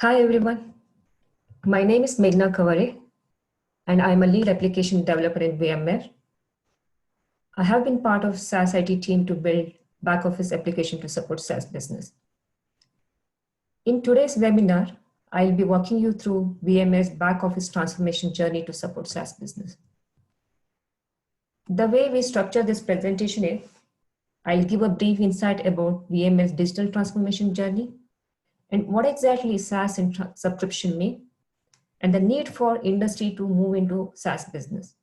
Hi everyone, my name is Meghna Kavare and I'm a lead application developer in VMware. I have been part of SaaS IT team to build back office application to support SaaS business. In today's webinar, I'll be walking you through VMware's back office transformation journey to support SaaS business. The way we structure this presentation is, I'll give a brief insight about VMware's digital transformation journey and what exactly SaaS and subscription mean, and the need for industry to move into SaaS business.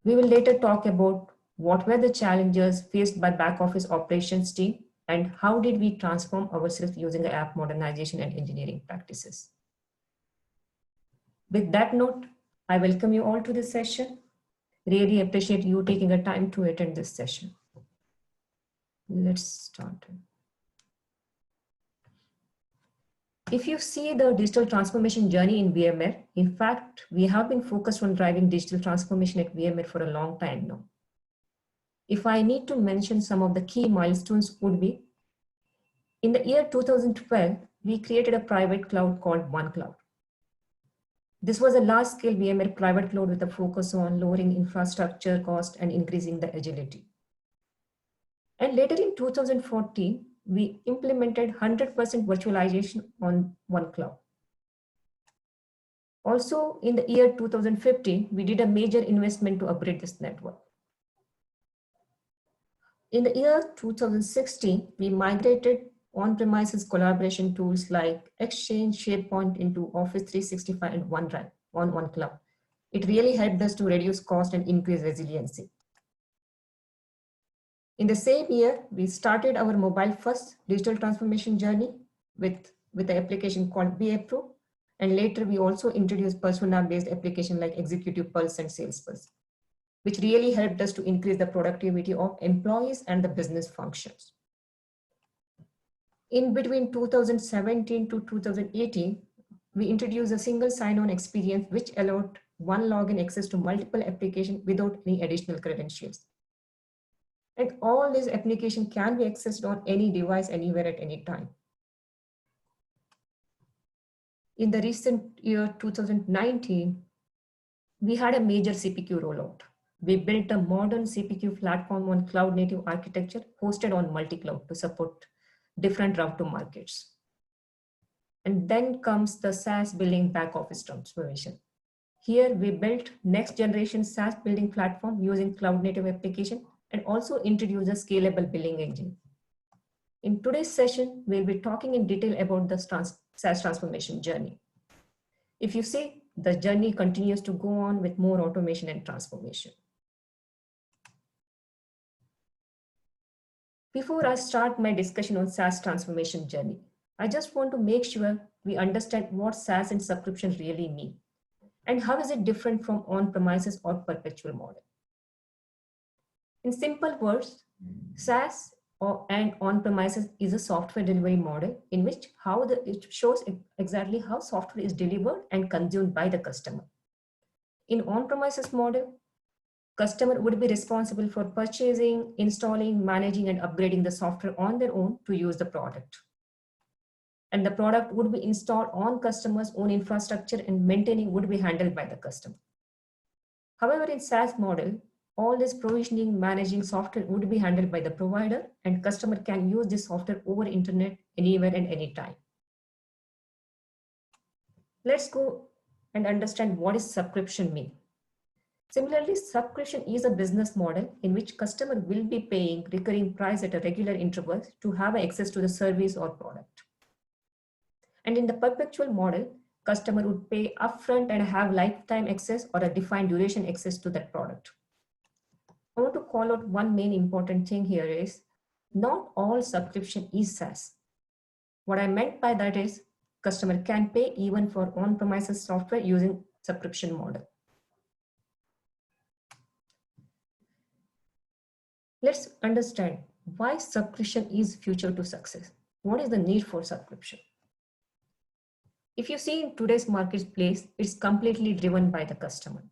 We will later talk about what were the challenges faced by back office operations team and how did we transform ourselves using the app modernization and engineering practices. With that note, I welcome you all to this session. Really appreciate you taking a time to attend this session. Let's start. If you see the digital transformation journey in VMware, in fact, we have been focused on driving digital transformation at VMware for a long time now. If I need to mention some of the key milestones would be, in the year 2012, we created a private cloud called OneCloud. This was a large-scale VMware private cloud with a focus on lowering infrastructure cost and increasing the agility. And later in 2014, we implemented 100% virtualization on OneCloud. Also, in the year 2015, we did a major investment to upgrade this network. In the year 2016, we migrated on-premises collaboration tools like Exchange, SharePoint into Office 365 and OneDrive on OneCloud. It really helped us to reduce cost and increase resiliency. In the same year, we started our mobile-first digital transformation journey with the application called BAPro, and later we also introduced persona-based application like Executive Pulse and Salesforce, which really helped us to increase the productivity of employees and the business functions. In between 2017 to 2018, we introduced a single sign-on experience which allowed one login access to multiple applications without any additional credentials. And all this application can be accessed on any device anywhere at any time. In the recent year 2019, we had a major CPQ rollout. We built a modern CPQ platform on cloud native architecture hosted on multi-cloud to support different route to markets. And then comes the SaaS building back office transformation. Here we built next generation SaaS building platform using cloud native application and also introduce a scalable billing engine. In today's session, we'll be talking in detail about the SaaS transformation journey. If you see, the journey continues to go on with more automation and transformation. Before I start my discussion on SaaS transformation journey, I just want to make sure we understand what SaaS and subscription really mean and how is it different from on-premises or perpetual model. In simple words, SaaS and on-premises is a software delivery model in which it shows exactly how software is delivered and consumed by the customer. In on-premises model, customer would be responsible for purchasing, installing, managing, and upgrading the software on their own to use the product. And the product would be installed on customer's own infrastructure and maintaining would be handled by the customer. However, in SaaS model, all this provisioning, managing software would be handled by the provider and customer can use this software over internet anywhere and anytime. Let's go and understand what is subscription mean. Similarly, subscription is a business model in which customer will be paying recurring price at a regular interval to have access to the service or product. And in the perpetual model, customer would pay upfront and have lifetime access or a defined duration access to that product. I want to call out one main important thing here is not all subscription is SaaS. What I meant by that is customer can pay even for on-premises software using subscription model. Let's understand why subscription is future to success. What is the need for subscription? If you see in today's marketplace, it's completely driven by the customer.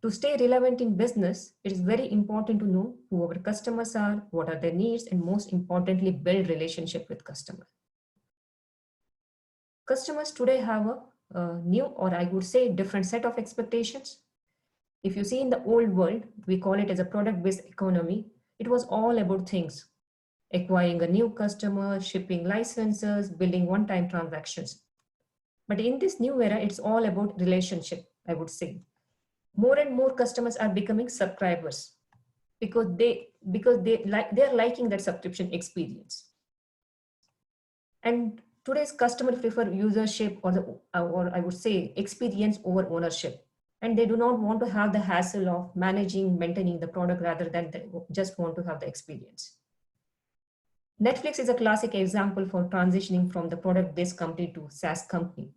To stay relevant in business, it is very important to know who our customers are, what are their needs, and most importantly, build relationship with customers. Customers today have a new, or I would say different set of expectations. If you see in the old world, we call it as a product-based economy. It was all about things: acquiring a new customer, shipping licenses, building one-time transactions. But in this new era, it's all about relationship, I would say. More and more customers are becoming subscribers because they are liking that subscription experience. And today's customers prefer usership or I would say experience over ownership. And they do not want to have the hassle of managing, maintaining the product rather than they just want to have the experience. Netflix is a classic example for transitioning from the product-based company to SaaS company.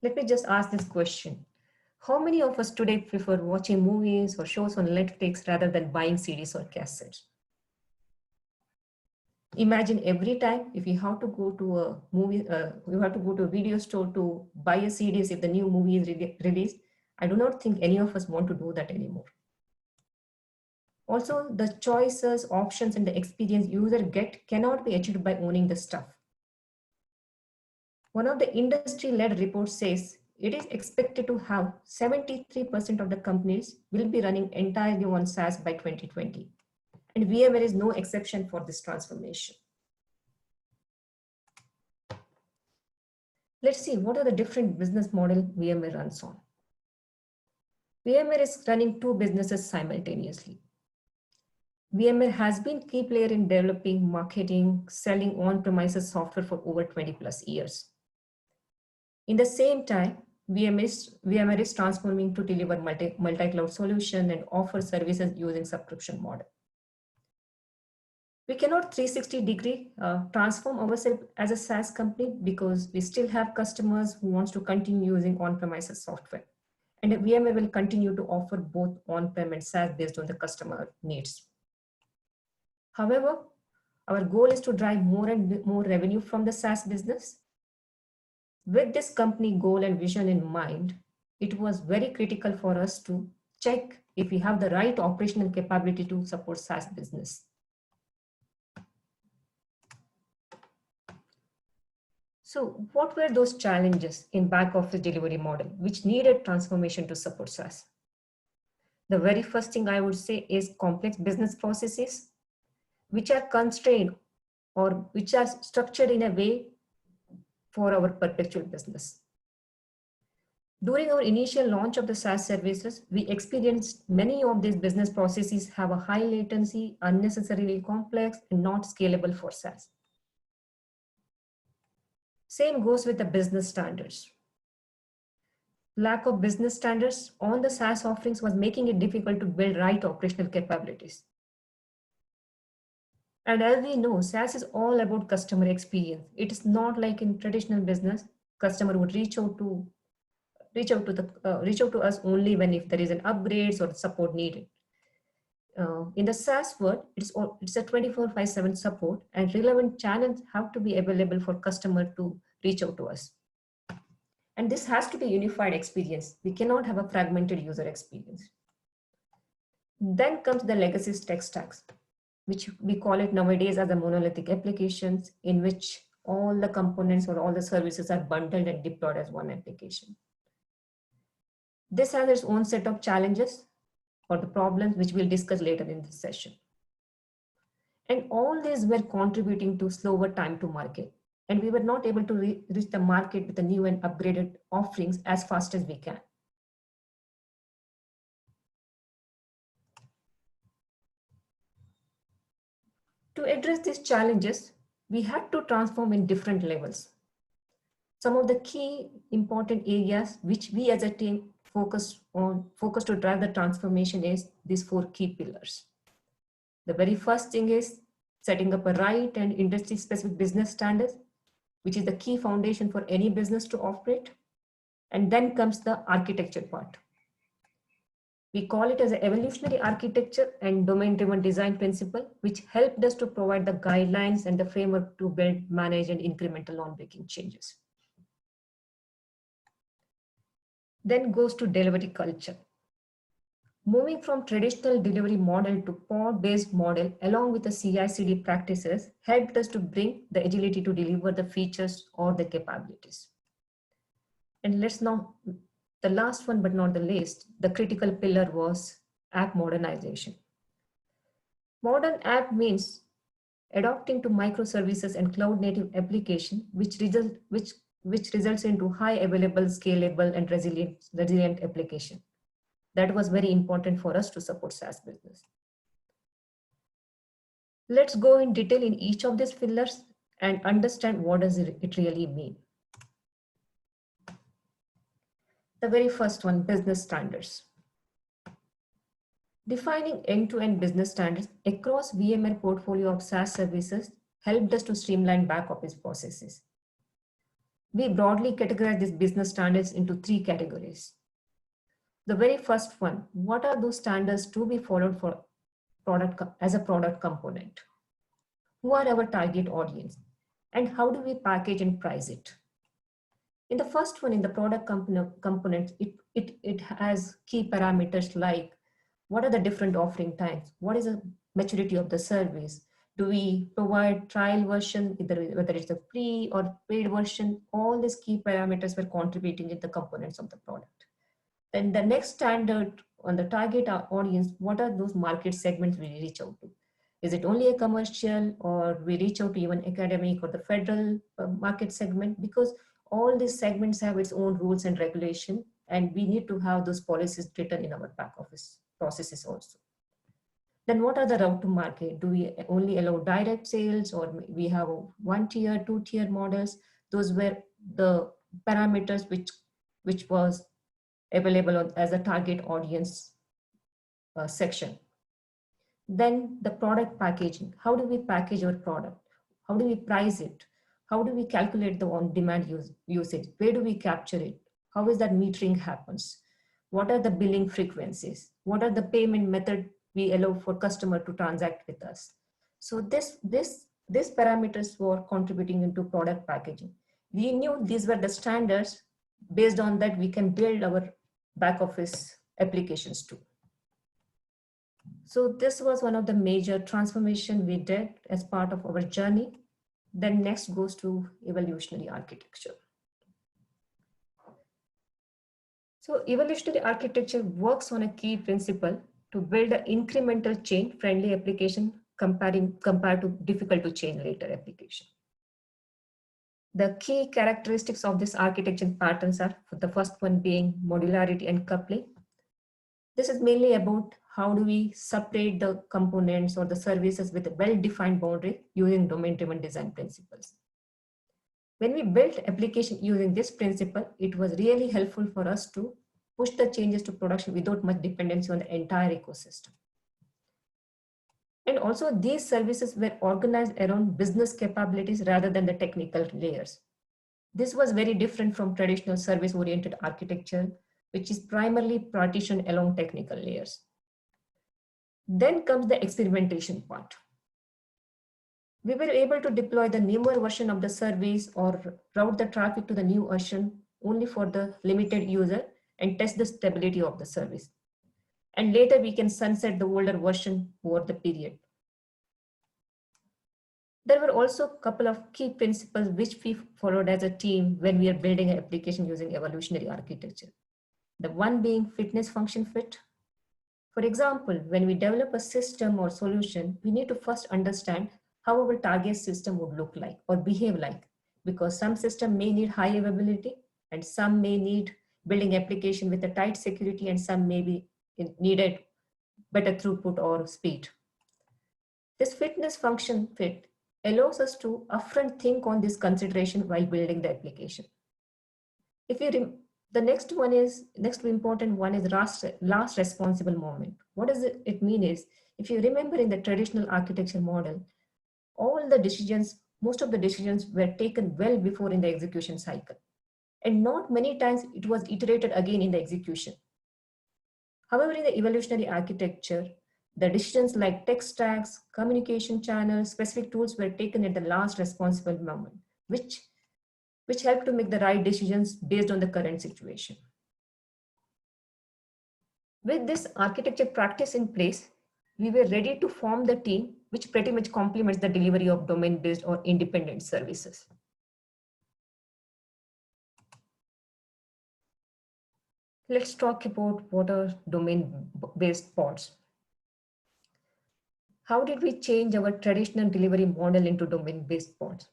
Let me just ask this question. How many of us today prefer watching movies or shows on Netflix rather than buying CDs or cassettes? Imagine every time if you have to go to a movie, you have to go to a video store to buy a CDs if the new movie is released. I do not think any of us want to do that anymore. Also, the choices, options, and the experience user get cannot be achieved by owning the stuff. One of the industry-led reports says it is expected to have 73% of the companies will be running entirely on SaaS by 2020. And VMware is no exception for this transformation. Let's see what are the different business models VMware runs on. VMware is running two businesses simultaneously. VMware has been key player in developing, marketing, selling on-premises software for over 20 plus years. In the same time, VMware is transforming to deliver multi-cloud solution and offer services using subscription model. We cannot 360-degree transform ourselves as a SaaS company because we still have customers who wants to continue using on-premises software. And VMware will continue to offer both on-prem and SaaS based on the customer needs. However, our goal is to drive more and more revenue from the SaaS business. With this company goal and vision in mind, it was very critical for us to check if we have the right operational capability to support SaaS business. So what were those challenges in back office delivery model which needed transformation to support SaaS? The very first thing I would say is complex business processes, which are constrained or which are structured in a way for our perpetual business. During our initial launch of the SaaS services, we experienced many of these business processes have a high latency, unnecessarily complex, and not scalable for SaaS. Same goes with the business standards. Lack of business standards on the SaaS offerings was making it difficult to build right operational capabilities. And as we know, SaaS is all about customer experience. It is not like in traditional business, customer would reach out to us only when if there is an upgrades or support needed. In the SaaS world, it's a 24/7 support, and relevant channels have to be available for customer to reach out to us. And this has to be a unified experience. We cannot have a fragmented user experience. Then comes the legacy tech stacks, which we call it nowadays as a monolithic applications in which all the components or all the services are bundled and deployed as one application. This has its own set of challenges or the problems which we'll discuss later in this session. And all these were contributing to slower time to market. And we were not able to reach the market with the new and upgraded offerings as fast as we can. To address these challenges, we had to transform in different levels. Some of the key important areas which we as a team focus to drive the transformation is these four key pillars. The very first thing is setting up a right and industry specific business standards, which is the key foundation for any business to operate. And then comes the architecture part. We call it as an evolutionary architecture and domain-driven design principle, which helped us to provide the guidelines and the framework to build, manage, and incremental non-breaking changes. Then goes to delivery culture. Moving from traditional delivery model to pod-based model along with the CI/CD practices helped us to bring the agility to deliver the features or the capabilities. And let's now, the last one but not the least, the critical pillar was app modernization. Modern app means adopting to microservices and cloud native application, which results into high available, scalable, and resilient application. That was very important for us to support SaaS business. Let's go in detail in each of these pillars and understand what does it really mean. The very first one, business standards. Defining end-to-end business standards across VMware portfolio of SaaS services helped us to streamline back office processes. We broadly categorize these business standards into three categories. The very first one, what are those standards to be followed for product as a product component? Who are our target audience? And how do we package and price it? In the first one, in the product component, it has key parameters like what are the different offering types? What is the maturity of the service? Do we provide trial version, whether it's a free or paid version? All these key parameters were contributing in the components of the product. Then the next standard on the target audience, what are those market segments we reach out to? Is it only a commercial, or we reach out to even academic or the federal market segment? Because all these segments have its own rules and regulation, and we need to have those policies written in our back office processes also. Then what are the route to market? Do we only allow direct sales, or we have one tier, two tier models? Those were the parameters which was available as a target audience section. Then the product packaging. How do we package our product? How do we price it? How do we calculate the on-demand usage? Where do we capture it? How is that metering happens? What are the billing frequencies? What are the payment method we allow for customer to transact with us? So these parameters were contributing into product packaging. We knew these were the standards. Based on that, we can build our back office applications too. So this was one of the major transformation we did as part of our journey. Then next goes to evolutionary architecture. So evolutionary architecture works on a key principle to build an incremental change-friendly application compared to difficult to change later application. The key characteristics of this architecture patterns are, for the first one being modularity and coupling. This is mainly about how do we separate the components or the services with a well-defined boundary using domain-driven design principles. When we built application using this principle, it was really helpful for us to push the changes to production without much dependency on the entire ecosystem. And also these services were organized around business capabilities rather than the technical layers. This was very different from traditional service-oriented architecture, which is primarily partitioned along technical layers. Then comes the experimentation part. We were able to deploy the newer version of the service or route the traffic to the new version only for the limited user and test the stability of the service. And later we can sunset the older version over the period. There were also a couple of key principles which we followed as a team when we are building an application using evolutionary architecture. The one being fitness function fit. For example, when we develop a system or solution, we need to first understand how our target system would look like or behave like, because some system may need high availability and some may need building application with a tight security and some may be needed better throughput or speed. This fitness function fit allows us to upfront think on this consideration while building the application. If you the next important one is last responsible moment. What does it mean is, if you remember in the traditional architecture model, most of the decisions were taken well before in the execution cycle. And not many times it was iterated again in the execution. However, in the evolutionary architecture, the decisions like tech stacks, communication channels, specific tools were taken at the last responsible moment, which help to make the right decisions based on the current situation. With this architecture practice in place, we were ready to form the team which pretty much complements the delivery of domain-based or independent services. Let's talk about what are domain-based pods. How did we change our traditional delivery model into domain-based pods?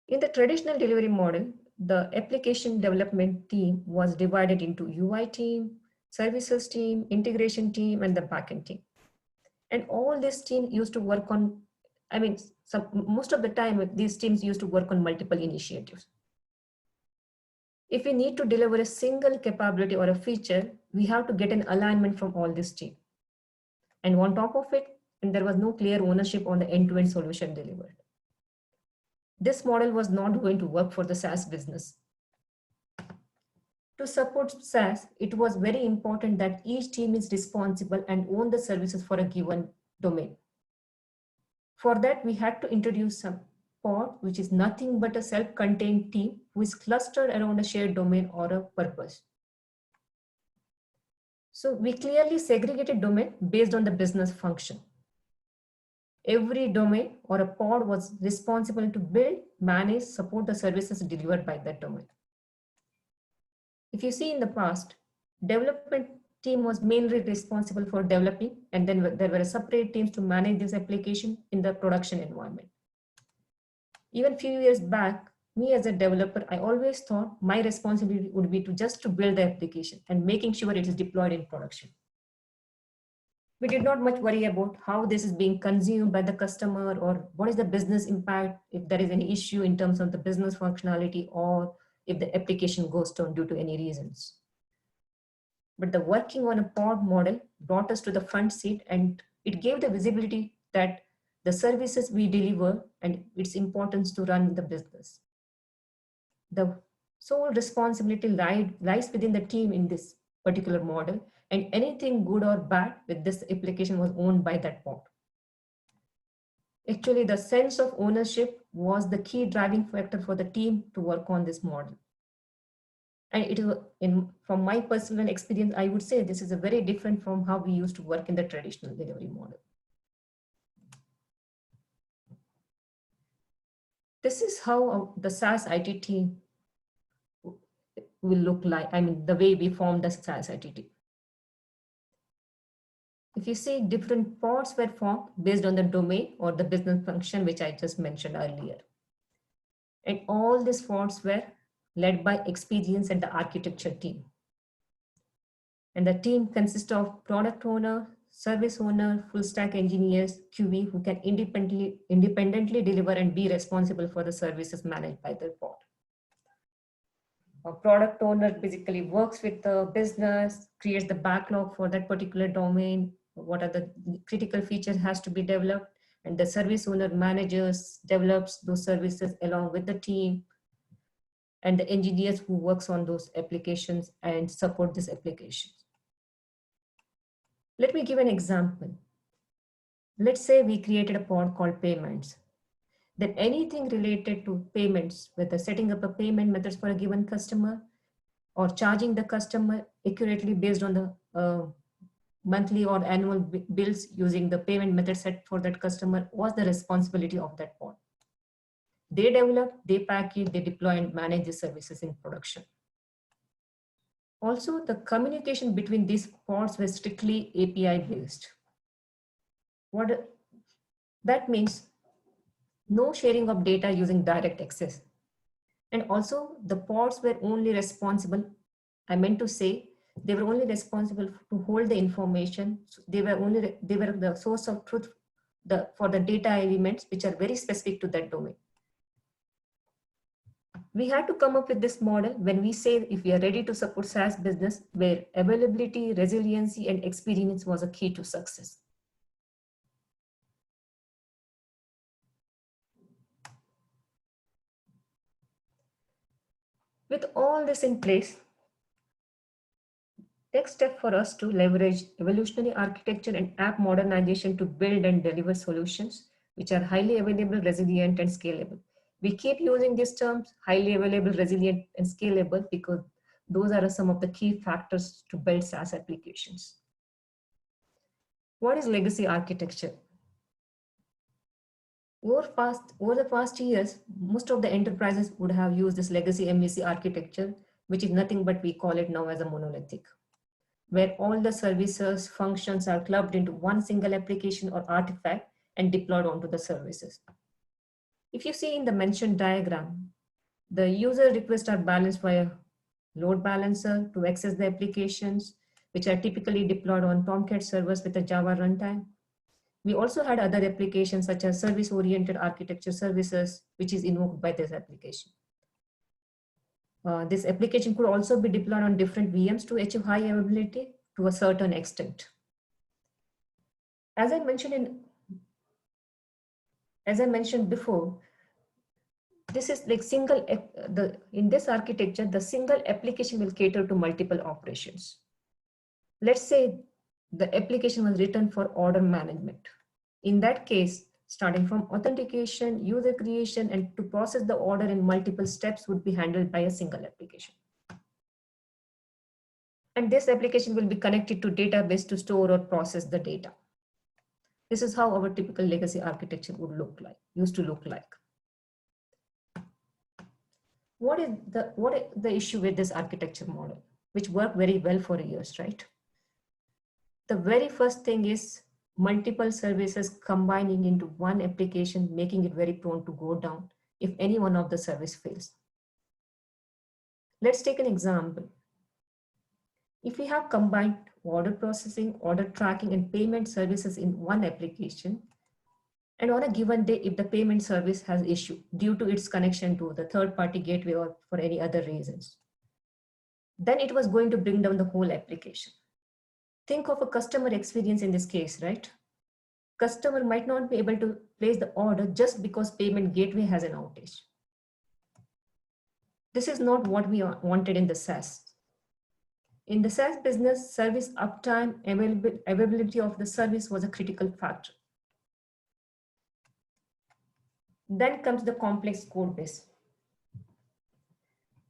In the traditional delivery model, the application development team was divided into UI team, services team, integration team, and the backend team. And all this team used to work on, most of the time, these teams used to work on multiple initiatives. If we need to deliver a single capability or a feature, we have to get an alignment from all this team. And on top of it, and there was no clear ownership on the end-to-end solution delivered. This model was not going to work for the SaaS business. To support SaaS, it was very important that each team is responsible and own the services for a given domain. For that, we had to introduce a pod, which is nothing but a self-contained team who is clustered around a shared domain or a purpose. So we clearly segregated domain based on the business function. Every domain or a pod was responsible to build, manage, support the services delivered by that domain. If you see in the past, development team was mainly responsible for developing, and then there were separate teams to manage this application in the production environment. Even a few years back, me as a developer, I always thought my responsibility would be to build the application and making sure it is deployed in production. We did not much worry about how this is being consumed by the customer or what is the business impact, if there is any issue in terms of the business functionality or if the application goes down due to any reasons. But the working on a pod model brought us to the front seat, and it gave the visibility that the services we deliver and its importance to run the business. The sole responsibility lies within the team in this particular model, and anything good or bad with this application was owned by that pod. Actually, the sense of ownership was the key driving factor for the team to work on this model. And it is, from my personal experience, I would say this is a very different from how we used to work in the traditional delivery model. This is how the SaaS IT team will look like. The way we formed the SaaS IT team. If you see, different pods were formed based on the domain or the business function, which I just mentioned earlier. And all these pods were led by experience and the architecture team. And the team consists of product owner, service owner, full stack engineers, QV, who can independently deliver and be responsible for the services managed by their pod. A product owner basically works with the business, creates the backlog for that particular domain, what are the critical features has to be developed, and the service owner manages, develops those services along with the team, and the engineers who works on those applications and support these applications. Let me give an example. Let's say we created a pod called payments. Then anything related to payments, whether setting up a payment methods for a given customer or charging the customer accurately based on the monthly or annual bills using the payment method set for that customer, was the responsibility of that pod. They develop, they package, they deploy and manage the services in production. Also, the communication between these pods was strictly API based. What that means, no sharing of data using direct access. And also the pods were only responsible, I meant to say, they were only responsible to hold the information. They were the source of truth for the data elements, which are very specific to that domain. We had to come up with this model when we say if we are ready to support SaaS business, where availability, resiliency, and experience was a key to success. With all this in place, next step for us to leverage evolutionary architecture and app modernization to build and deliver solutions which are highly available, resilient, and scalable. We keep using these terms, highly available, resilient, and scalable, because Those are some of the key factors to build SaaS applications. What is legacy architecture? Over the past years, most of the enterprises would have used this legacy MVC architecture, which is nothing but we call it now as a monolithic, where all the services, functions are clubbed into one single application or artifact and deployed onto the services. If you see in the mentioned diagram, the user requests are balanced by a load balancer to access the applications, which are typically deployed on Tomcat servers with a Java runtime. We also had other applications such as service-oriented architecture services, which is invoked by this application. This application could also be deployed on different VMs to achieve high availability to a certain extent. As I mentioned before, this is like in this architecture, the single application will cater to multiple operations. Let's say the application was written for order management. In that case, starting from authentication, user creation, and to process the order in multiple steps would be handled by a single application. And this application will be connected to database to store or process the data. This is how our typical legacy architecture used to look like. What is the issue with this architecture model, which worked very well for years, right? The very first thing is multiple services combining into one application, making it very prone to go down if any one of the service fails. Let's take an example. If we have combined order processing, order tracking, and payment services in one application, and on a given day, if the payment service has issue due to its connection to the third-party gateway or for any other reasons, then it was going to bring down the whole application. Think of a customer experience in this case, right? Customer might not be able to place the order just because payment gateway has an outage. This is not what we wanted in the SaaS. In the SaaS business, service uptime, availability of the service was a critical factor. Then comes the complex code base.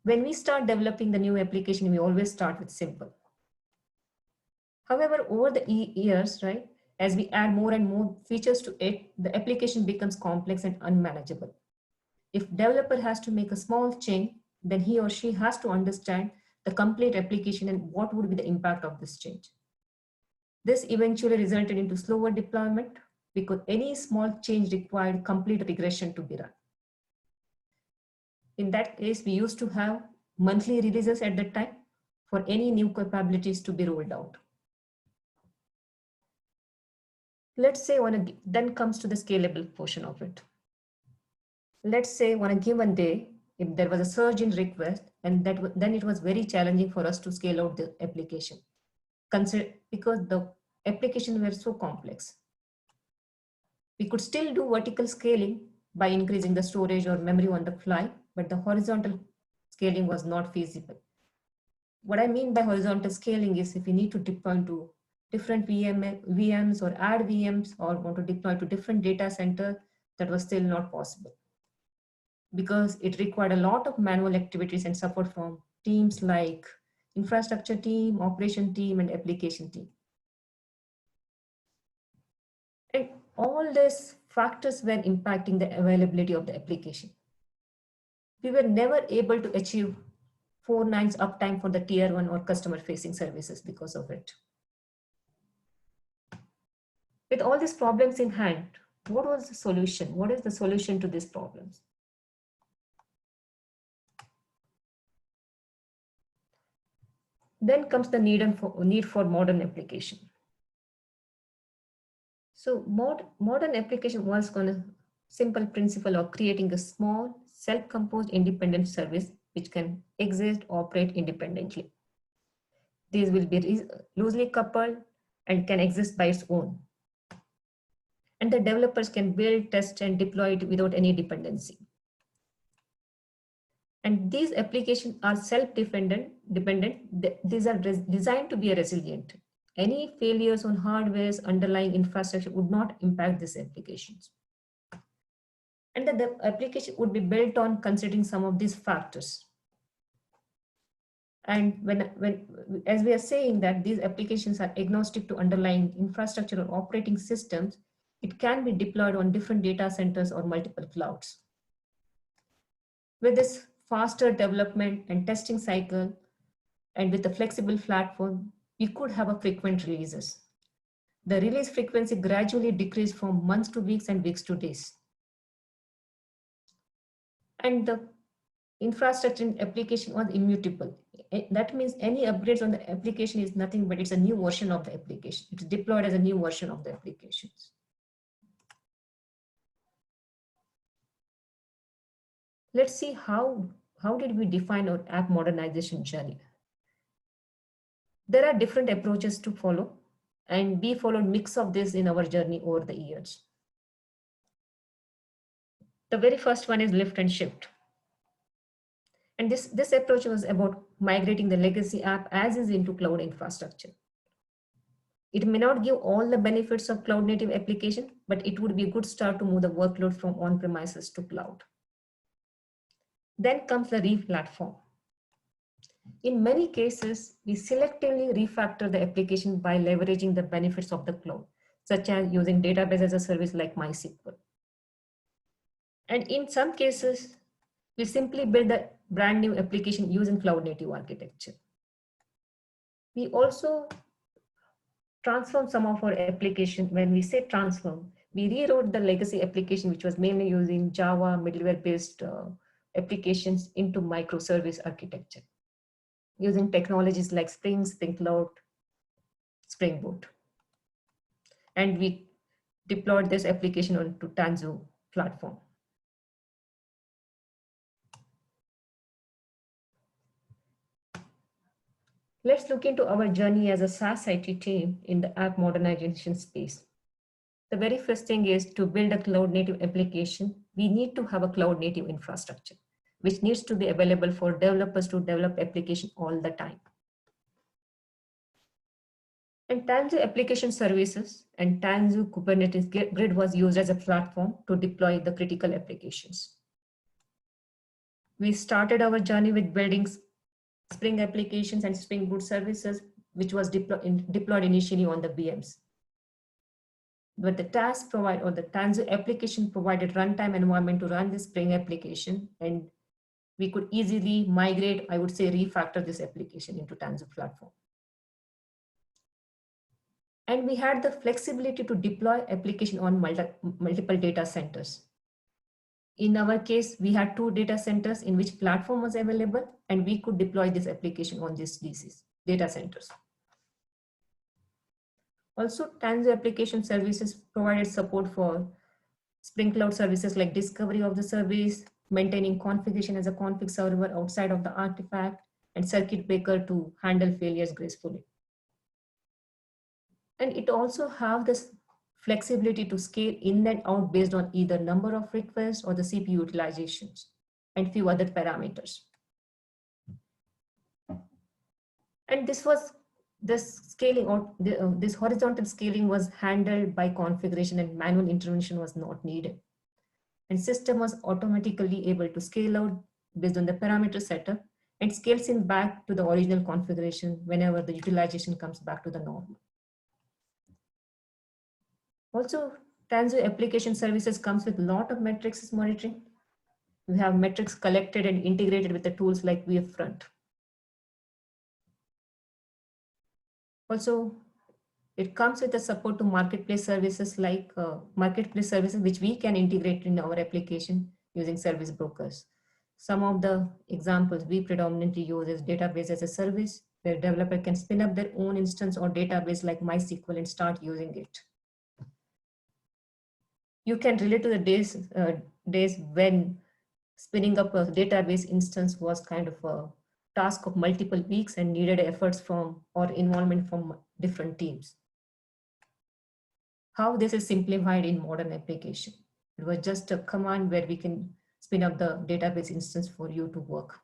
When we start developing the new application, we always start with simple. However, over the years, right, as we add more and more features to it, the application becomes complex and unmanageable. If developer has to make a small change, then he or she has to understand the complete application and what would be the impact of this change. This eventually resulted into slower deployment because any small change required complete regression to be run. In that case, we used to have monthly releases at the time for any new capabilities to be rolled out. Let's say then comes to the scalable portion of it. Let's say on a given day, if there was a surge in request, and then it was very challenging for us to scale out the application, because the applications were so complex. We could still do vertical scaling by increasing the storage or memory on the fly, but the horizontal scaling was not feasible. What I mean by horizontal scaling is if you need to deploy to different VMs or add VMs or want to deploy to different data center, that was still not possible because it required a lot of manual activities and support from teams like infrastructure team, operation team, and application team. And all these factors were impacting the availability of the application. We were never able to achieve 4 nines uptime for the tier 1 or customer facing services because of it. With all these problems in hand, what was the solution? What is the solution to these problems? Then comes the need for modern application. So modern application was on a simple principle of creating a small, self-composed independent service which can exist, operate independently. These will be loosely coupled and can exist by its own. And the developers can build, test, and deploy it without any dependency. And these applications are self-dependent. These are designed to be resilient. Any failures on hardware's underlying infrastructure would not impact these applications. And the application would be built on considering some of these factors. And as we are saying that these applications are agnostic to underlying infrastructure or operating systems, it can be deployed on different data centers or multiple clouds. With this faster development and testing cycle, and with a flexible platform, we could have a frequent releases. The release frequency gradually decreased from months to weeks and weeks to days. And the infrastructure and application was immutable. That means any upgrades on the application is nothing but it's a new version of the application. It's deployed as a new version of the applications. Let's see how did we define our app modernization journey. There are different approaches to follow, and we followed mix of this in our journey over the years. The very first one is lift and shift. And this approach was about migrating the legacy app as is into cloud infrastructure. It may not give all the benefits of cloud native application, but it would be a good start to move the workload from on-premises to cloud. Then comes the re-platform. In many cases, we selectively refactor the application by leveraging the benefits of the cloud, such as using database as a service like MySQL. And in some cases, we simply build a brand new application using cloud native architecture. We also transform some of our application. When we say transform, we rewrote the legacy application, which was mainly using Java middleware based applications into microservice architecture, using technologies like Spring, Spring Cloud, Spring Boot. And we deployed this application onto Tanzu platform. Let's look into our journey as a SaaS IT team in the app modernization space. The very first thing is to build a cloud native application. We need to have a cloud native infrastructure, which needs to be available for developers to develop application all the time. And Tanzu application services and Tanzu Kubernetes Grid was used as a platform to deploy the critical applications. We started our journey with building Spring applications and Spring Boot services, which was deployed initially on the VMs. But the task provide or the Tanzu application provided runtime environment to run the Spring application, and we could easily migrate, I would say, refactor this application into Tanzu platform. And we had the flexibility to deploy application on multiple data centers. In our case, we had 2 data centers in which platform was available, and we could deploy this application on these DCs, data centers. Also, Tanzu application services provided support for Spring Cloud services like discovery of the service, maintaining configuration as a config server outside of the artifact, and circuit breaker to handle failures gracefully. And it also have this flexibility to scale in and out based on either number of requests or the CPU utilizations and few other parameters. And this scaling or this horizontal scaling was handled by configuration, and manual intervention was not needed. And system was automatically able to scale out based on the parameter setup and scales in back to the original configuration whenever the utilization comes back to the normal. Also, Tanzu application services comes with a lot of metrics monitoring. We have metrics collected and integrated with the tools like VFront. Also, it comes with the support to marketplace services like marketplace services, which we can integrate in our application using service brokers. Some of the examples we predominantly use is database as a service, where developer can spin up their own instance or database like MySQL and start using it. You can relate to the days when spinning up a database instance was kind of a task of multiple weeks and needed efforts from or involvement from different teams. How this is simplified in modern application. It was just a command where we can spin up the database instance for you to work.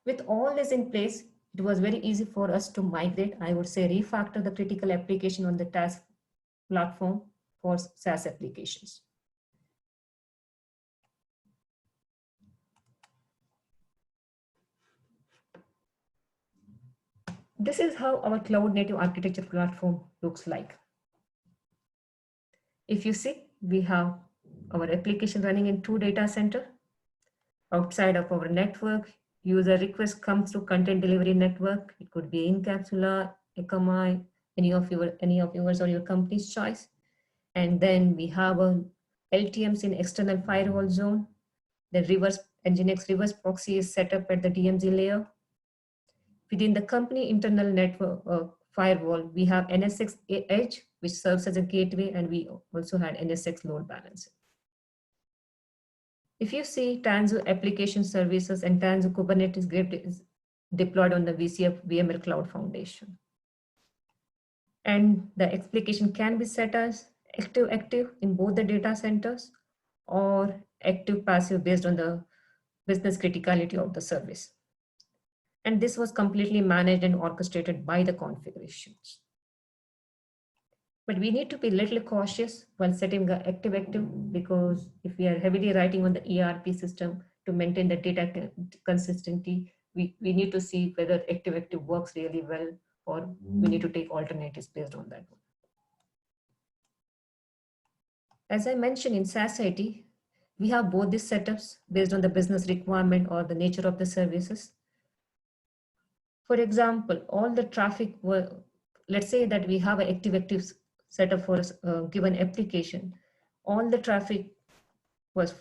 With all this in place, it was very easy for us to migrate, I would say refactor the critical application on the task platform for SaaS applications. This is how our cloud native architecture platform looks like. If you see, we have our application running in 2 data center. Outside of our network, user requests come through content delivery network. It could be Incapsula, Akamai, any of yours or your company's choice. And then we have a LTMs in external firewall zone. The Nginx reverse proxy is set up at the DMZ layer. Within the company internal network firewall, we have NSX Edge, which serves as a gateway, and we also had NSX load balancer. If you see Tanzu application services and Tanzu Kubernetes Grid is deployed on the VCF VMware Cloud Foundation. And the application can be set as active in both the data centers or active passive based on the business criticality of the service. And this was completely managed and orchestrated by the configurations. But we need to be a little cautious while setting the active, because if we are heavily writing on the ERP system to maintain the data consistency, we need to see whether active works really well, or we need to take alternatives based on that one. As I mentioned in SaaS IT, we have both these setups based on the business requirement or the nature of the services. For example, all the traffic, let's say that we have an active setup for a given application. All the traffic was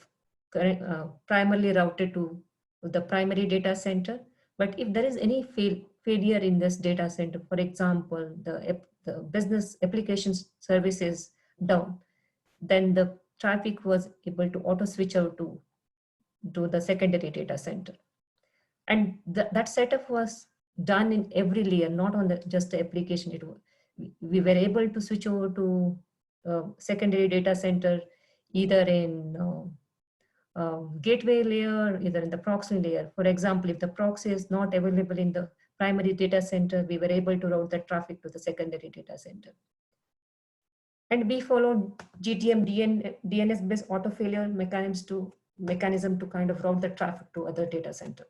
primarily routed to the primary data center. But if there is any failure in this data center, for example, the business applications service is down, then the traffic was able to auto switch out to the secondary data center. And that setup was done in every layer, not on just the application. We were able to switch over to secondary data center, either in gateway layer, either in the proxy layer. For example, if the proxy is not available in the primary data center, we were able to route that traffic to the secondary data center. And we followed GTM DNS-based auto failure mechanism to kind of route the traffic to other data center.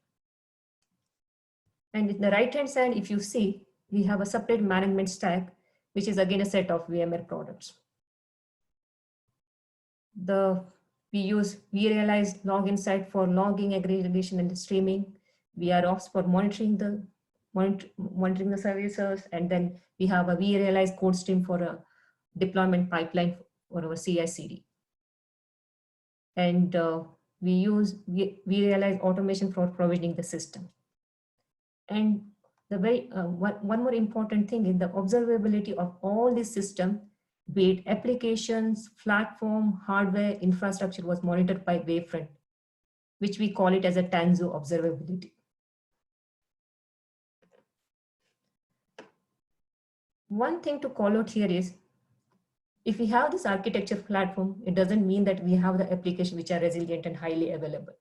And in the right-hand side, if you see, we have a separate management stack, which is again a set of VMware products. We use vRealize Log Insight for logging, aggregation, and streaming. VROps for monitoring the services, and then we have a vRealize code stream for a deployment pipeline for our CI/CD. And we use vRealize automation for provisioning the system. And the one more important thing is the observability of all this system, be it applications, platform, hardware, infrastructure, was monitored by Wavefront, which we call it as a Tanzu observability. One thing to call out here is, if we have this architecture platform, it doesn't mean that we have the applications which are resilient and highly available.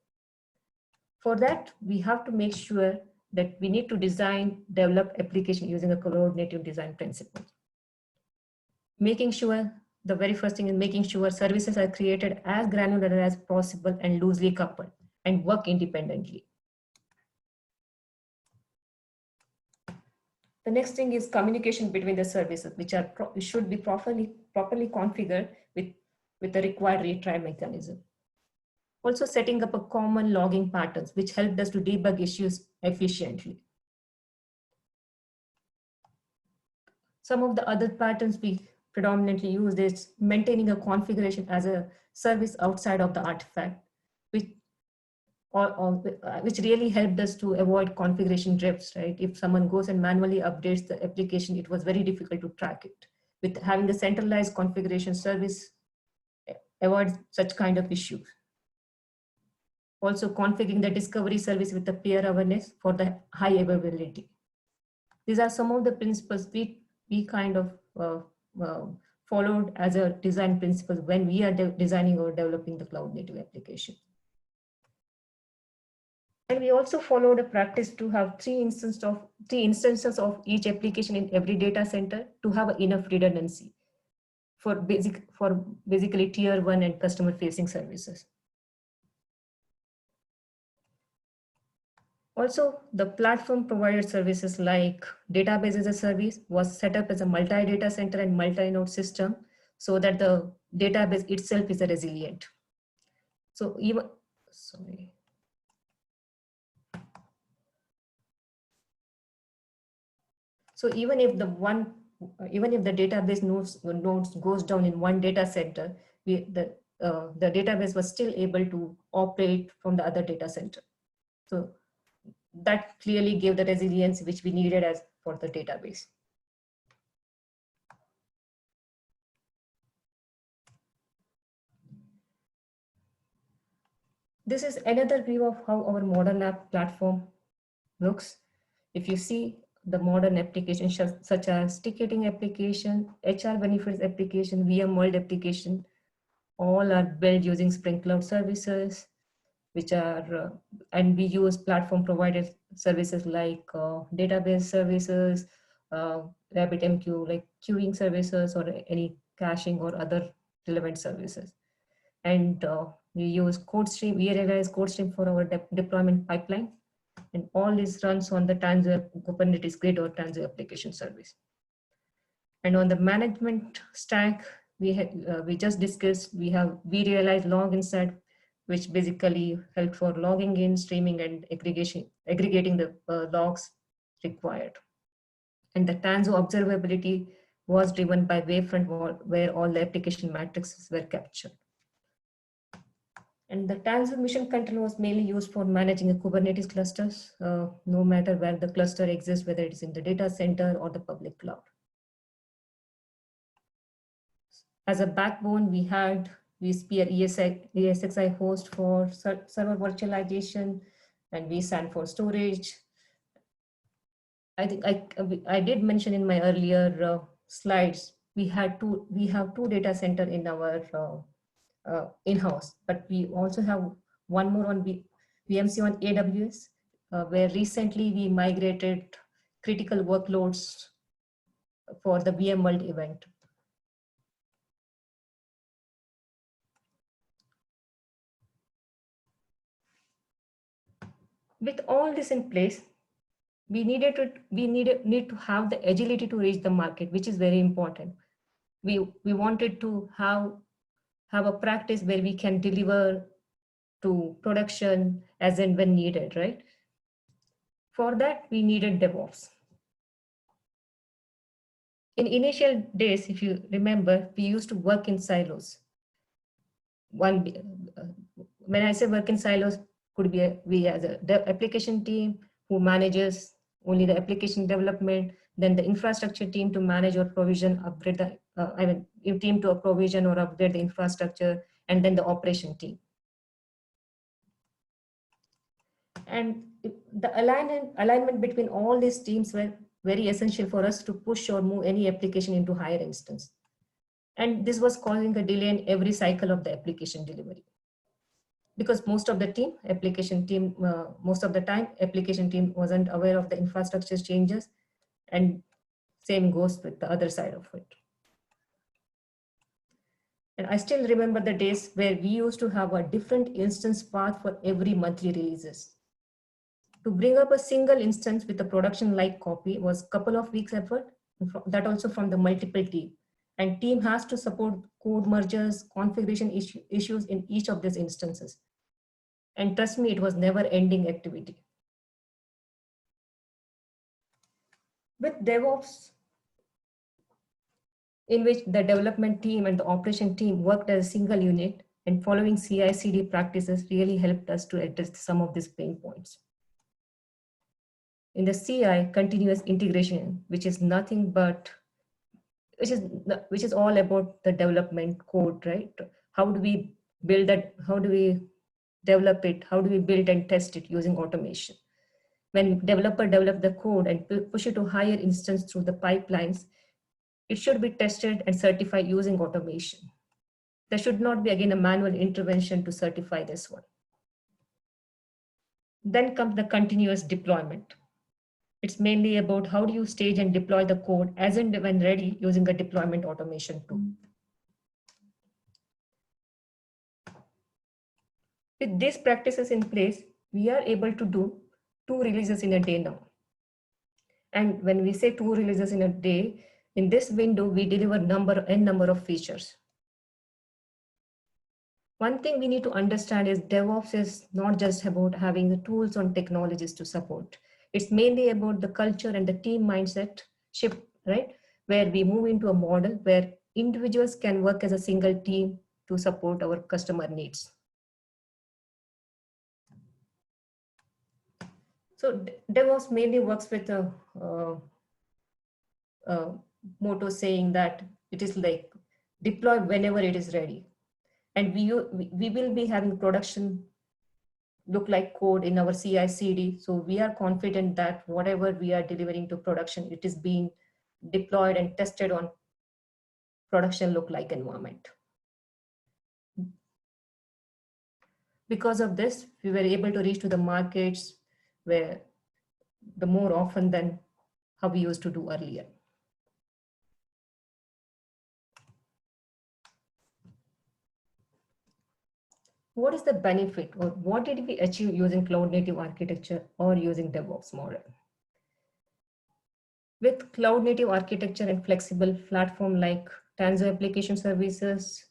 For that, we have to make sure that we need to develop application using a cloud native design principle. Making sure, the very first thing is making sure services are created as granular as possible and loosely coupled and work independently. The next thing is communication between the services, which should be properly configured with the required retry mechanism. Also setting up a common logging patterns, which helped us to debug issues efficiently. Some of the other patterns we predominantly use is maintaining a configuration as a service outside of the artifact, which really helped us to avoid configuration drifts, right? If someone goes and manually updates the application, it was very difficult to track it. With having a centralized configuration service, avoids such kind of issues. Also configuring the discovery service with the peer awareness for the high availability. These are some of the principles we kind of followed as a design principle when we are designing or developing the cloud native application. And we also followed a practice to have three instances of each application in every data center to have enough redundancy for basically tier 1 and customer facing services. Also, the platform provided services like database as a service was set up as a multi-data center and multi-node system so that the database itself is a resilient. So even, sorry. So even if the database nodes goes down in one data center, the database was still able to operate from the other data center. So that clearly gave the resilience which we needed as for the database. This is another view of how our modern app platform looks. If you see the modern applications such as ticketing application, HR benefits application, VMworld application, all are built using Spring Cloud services, which are, and we use platform provided services like database services, RabbitMQ, like queuing services or any caching or other relevant services. And we use CodeStream, we realize CodeStream for our deployment pipeline. And all this runs on the Tanzu Kubernetes Grid or Tanzu application service. And on the management stack, we just discussed, we realize log inside, which basically help for logging in, streaming, and aggregating the logs required. And the Tanzu observability was driven by Wavefront, where all the application matrices were captured. And the Tanzu Mission Control was mainly used for managing the Kubernetes clusters, no matter where the cluster exists, whether it is in the data center or the public cloud. As a backbone, we had vSphere ESXi host for server virtualization, and vSAN for storage. I think I did mention in my earlier slides, we have two data center in our in-house, but we also have one more on VMC on AWS, where recently we migrated critical workloads for the VMworld event. With all this in place, we need to have the agility to reach the market, which is very important. We wanted to have a practice where we can deliver to production as and when needed, right? For that, we needed DevOps. In initial days, if you remember, we used to work in silos. When I say work in silos, could be we as a application team who manages only the application development, then the infrastructure team to manage or provision, upgrade the, team to a provision or upgrade the infrastructure, and then the operation team. And the alignment between all these teams were very essential for us to push or move any application into higher instance. And this was causing a delay in every cycle of the application delivery. Because most of the time, application team wasn't aware of the infrastructure changes, and same goes with the other side of it. And I still remember the days where we used to have a different instance path for every monthly releases. To bring up a single instance with a production-like copy was a couple of weeks effort, that also from the multiple team. And team has to support code mergers, configuration issues in each of these instances. And trust me, it was never ending activity. With DevOps, in which the development team and the operation team worked as a single unit, and following CI/CD practices really helped us to address some of these pain points. In the CI, continuous integration, which is nothing but, which is all about the development code, right? How do we build that? How do we develop it? How do we build and test it using automation? When developer develop the code and push it to higher instance through the pipelines, it should be tested and certified using automation. There should not be, again, a manual intervention to certify this one. Then comes the continuous deployment. It's mainly about how do you stage and deploy the code as and when ready using a deployment automation tool. With these practices in place, we are able to do 2 releases in a day now. And when we say 2 releases in a day, in this window, we deliver n number of features. One thing we need to understand is DevOps is not just about having the tools and technologies to support. It's mainly about the culture and the team mindset shift, right? Where we move into a model where individuals can work as a single team to support our customer needs. So DevOps mainly works with a motto saying that it is like deploy whenever it is ready. And we will be having production look like code in our CI/CD. So we are confident that whatever we are delivering to production, it is being deployed and tested on production look like environment. Because of this, we were able to reach to the markets where the more often than how we used to do earlier. What is the benefit or what did we achieve using cloud native architecture or using DevOps model? With cloud native architecture and flexible platform like Tanzu application services,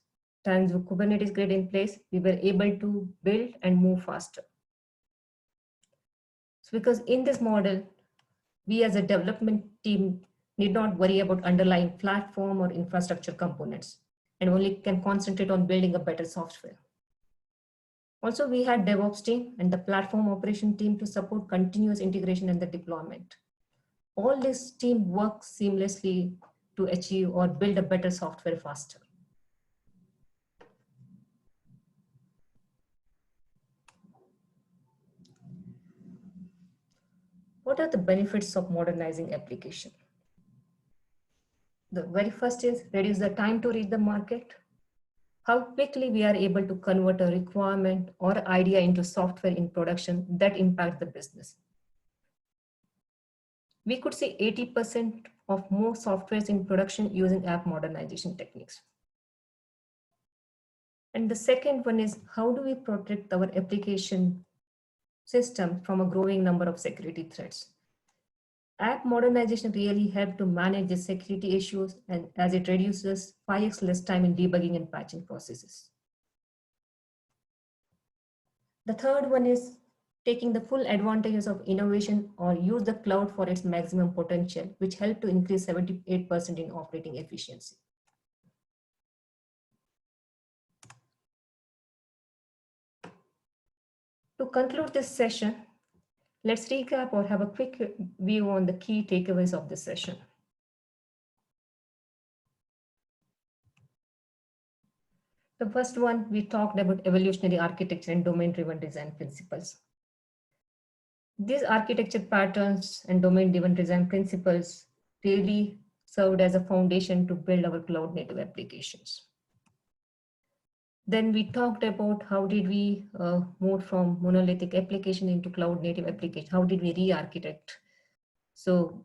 Tanzu Kubernetes grid in place, we were able to build and move faster. So because in this model, we as a development team need not worry about underlying platform or infrastructure components and only can concentrate on building a better software. Also, we had DevOps team and the platform operation team to support continuous integration and the deployment. All this team works seamlessly to achieve or build a better software faster. What are the benefits of modernizing application? The very first is reduce the time to reach the market. How quickly we are able to convert a requirement or idea into software in production that impact the business. We could see 80% of more softwares in production using app modernization techniques. And the second one is how do we protect our application system from a growing number of security threats? App modernization really helped to manage the security issues and as it reduces 5x less time in debugging and patching processes. The third one is taking the full advantages of innovation or use the cloud for its maximum potential, which helped to increase 78% in operating efficiency. To conclude this session, let's recap or have a quick view on the key takeaways of this session. The first one, we talked about evolutionary architecture and domain-driven design principles. These architecture patterns and domain-driven design principles really served as a foundation to build our cloud-native applications. Then we talked about how did we move from monolithic application into cloud-native application. How did we re-architect? So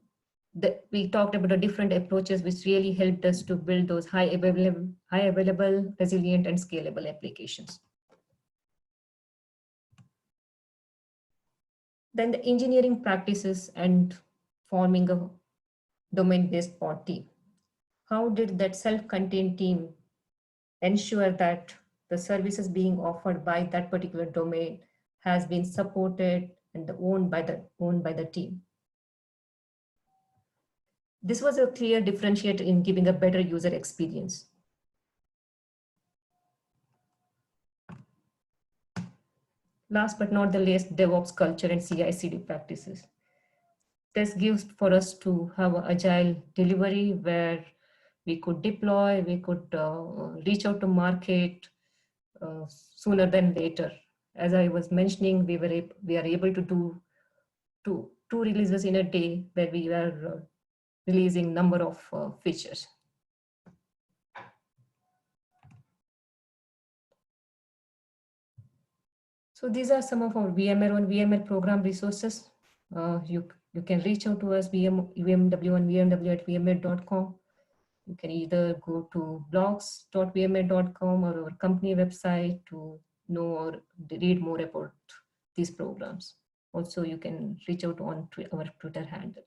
we talked about the different approaches which really helped us to build those high available, resilient, and scalable applications. Then the engineering practices and forming a domain-based pod team. How did that self-contained team ensure that the services being offered by that particular domain has been supported and owned by the team? This was a clear differentiator in giving a better user experience. Last but not the least, DevOps culture and CI/CD practices. This gives for us to have an agile delivery where we could deploy, we could reach out to market sooner than later. As I was mentioning, we are able to do two releases in a day where we are releasing number of features. So these are some of our VMware and VMware program resources. You can reach out to us VMW and VMW@vmware.com. You can either go to blogs.vmware.com or our company website to know or read more about these programs. Also, you can reach out on our Twitter handle.